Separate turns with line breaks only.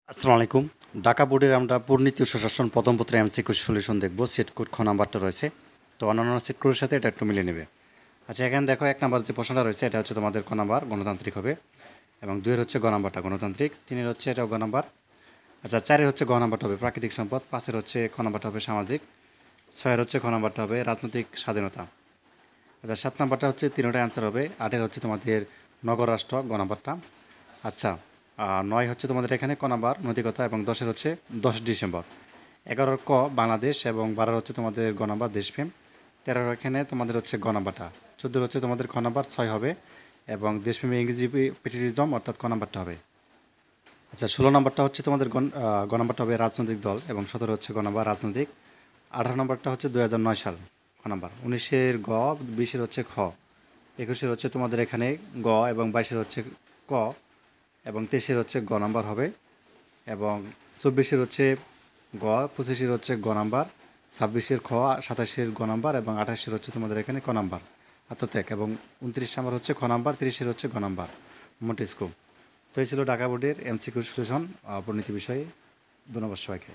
আসসালামু আলাইকুম। ঢাকা বোর্ডের আমরা পূর্ণনীতি ও সুশাসন প্রথম পত্রে এমসিকিউ সলিউশন দেখব। সেট কোড খ নাম্বারটা রয়েছে, তো অন্যান্য সেট কোডের সাথে এটা একটু মিলিয়ে নেবে। আচ্ছা, এখানে দেখো এক নাম্বার যে প্রশ্নটা রয়েছে এটা হচ্ছে তোমাদের ক নাম্বার গণতান্ত্রিক হবে, এবং দুইয়ের হচ্ছে গ নাম্বারটা গণতান্ত্রিক, তিনের হচ্ছে এটাও গ নাম্বার। আচ্ছা, চারের হচ্ছে গ নাম্বারটা হবে প্রাকৃতিক সম্পদ, পাঁচের হচ্ছে খ নাম্বারটা হবে সামাজিক, ছয়ের হচ্ছে খ নাম্বারটা হবে রাজনৈতিক স্বাধীনতা। আচ্ছা, সাত নাম্বারটা হচ্ছে তিনটাই অ্যান্সার হবে, আটের হচ্ছে তোমাদের নগর রাষ্ট্র গ নাম্বারটা। আচ্ছা, নয় হচ্ছে তোমাদের এখানে ক নাম্বার নৈতিকতা, এবং দশের হচ্ছে 10 ডিসেম্বর। এগারোর ক বাংলাদেশ, এবং বারোর হচ্ছে তোমাদের গ নাম্বার দেশপ্রেম। তেরোর এখানে তোমাদের হচ্ছে গ নাম্বারটা। চোদ্দোর হচ্ছে তোমাদের খ নাম্বার 6 হবে, এবং দেশপ্রেমী ইংরেজি পেট্রিয়টিজম অর্থাৎ ক নাম্বারটা হবে। আচ্ছা, 16 নাম্বারটা হচ্ছে তোমাদের গ নাম্বারটা হবে রাজনৈতিক দল, এবং 17 হচ্ছে গ নাম্বার রাজনৈতিক। 18 নাম্বারটা হচ্ছে 2009 সাল খ নাম্বার। 19-এর গ, 20-এর হচ্ছে খ, 21-এর হচ্ছে তোমাদের এখানে গ, এবং 22-এর হচ্ছে ক, এবং 23-এর হচ্ছে গ নাম্বার হবে, এবং 24-এর হচ্ছে গ, 25-এর হচ্ছে গ নাম্বার, 26-এর খ, 27-এর গ নাম্বার, এবং 28-এর হচ্ছে তোমাদের এখানে ক নাম্বার আত্মত্যাগ, এবং 29 নাম্বার হচ্ছে খ নাম্বার, 30-এর হচ্ছে গ নাম্বার মোটেস্কো। তো এই ছিল ঢাকা বোর্ডের এমসিকিউ সলিউশন পরিণতি বিষয়ে। ধন্যবাদ সবাইকে।